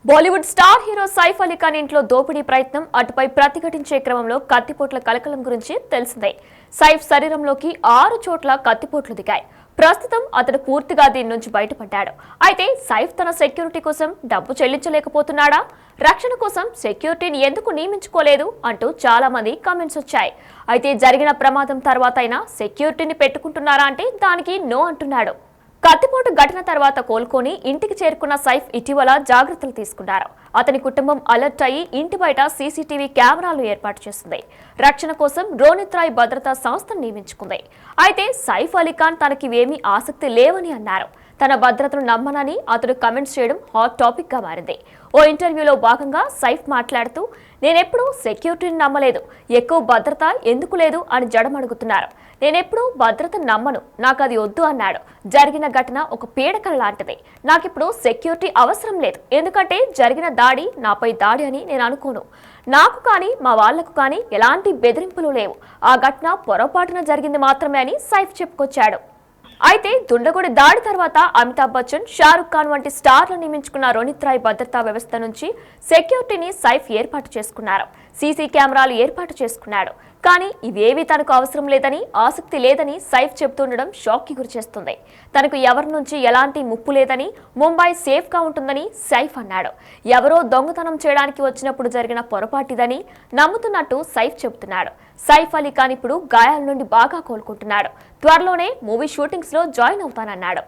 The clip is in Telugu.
బాలీవుడ్ స్టార్ హీరో సైఫ్ అలీ ఖాన్ ఇంట్లో దోపిడీ ప్రయత్నం అటుపై ప్రతిఘటించే క్రమంలో కత్తిపోట్ల కలకలం గురించి తెలిసిందే. సైఫ్ శరీరంలోకి 6 చోట్ల కత్తిపోట్లు దిగాయి. ప్రస్తుతం అతడు పూర్తిగా దీని నుంచి బయటపడ్డాడు. అయితే సైఫ్ తన సెక్యూరిటీ కోసం డబ్బు చెల్లించలేకపోతున్నాడా, రక్షణ కోసం సెక్యూరిటీని ఎందుకు నియమించుకోలేదు అంటూ చాలా మంది కామెంట్స్ వచ్చాయి. అయితే జరిగిన ప్రమాదం తర్వాత అయినా సెక్యూరిటీని పెట్టుకుంటున్నారా అంటే దానికి నో అంటున్నాడు. కత్తిపోటు ఘటన తర్వాత కోలుకొని ఇంటికి చేరుకున్న సైఫ్ ఇటీవల జాగ్రత్తలు తీసుకున్నారు. అతని కుటుంబం అలర్ట్ అయ్యి ఇంటి బయట సీసీటీవీ కెమెరాలు ఏర్పాటు చేసింది. రక్షణ కోసం రోనిత్ రాయ్ భద్రతా సంస్థను నియమించుకుంది. అయితే సైఫ్ అలీ ఖాన్ తనకివేమీ ఆసక్తి లేవని అన్నారు. తన భద్రతను నమ్మనని అతడు కమెంట్స్ చేయడం హాట్ టాపిక్ గా మారింది. ఓ ఇంటర్వ్యూలో భాగంగా సైఫ్ మాట్లాడుతూ, నేనెప్పుడూ సెక్యూరిటీని నమ్మలేదు, ఎక్కువ భద్రత ఎందుకు లేదు అని జడమడుగుతున్నారు. నేనెప్పుడూ భద్రతను నమ్మను, నాకు అది వద్దు అన్నాడు. జరిగిన ఘటన ఒక పీడకల లాంటిది. నాకిప్పుడు సెక్యూరిటీ అవసరం లేదు, ఎందుకంటే జరిగిన దాడి నాపై దాడి అని నేను అనుకోను. నాకు కానీ మా వాళ్లకు కానీ ఎలాంటి బెదిరింపులు లేవు. ఆ ఘటన పొరపాటున జరిగింది మాత్రమే అని సైఫ్ చెప్పుకొచ్చాడు. అయితే దుండగుడి దాడి తర్వాత అమితాబ్ బచ్చన్, షారుఖ్ ఖాన్ వంటి స్టార్లు నియమించుకున్న రోనిత్ రాయ్ భద్రతా వ్యవస్థ నుంచి సెక్యూరిటీని సైఫ్ ఏర్పాటు చేసుకున్నారు. సీసీ కెమెరాలు ఏర్పాటు చేసుకున్నాడు. కానీ ఇవేవీ తనకు అవసరం లేదని, ఆసక్తి లేదని సైఫ్ చెబుతుండడం షాక్ కి గురిచేస్తుంది. తనకు ఎవరి నుంచి ఎలాంటి ముప్పు లేదని, ముంబై సేఫ్ గా ఉంటుందని సైఫ్ అన్నాడు. ఎవరో దొంగతనం చేయడానికి వచ్చినప్పుడు జరిగిన పొరపాటిదని నమ్ముతున్నట్టు సైఫ్ చెబుతున్నాడు. సైఫ్ అలీ ఖాన్ ఇప్పుడు గాయాల నుండి బాగా కోలుకుంటున్నాడు. త్వరలోనే మూవీ షూటింగ్స్ లో జాయిన్ అవుతానన్నాడు.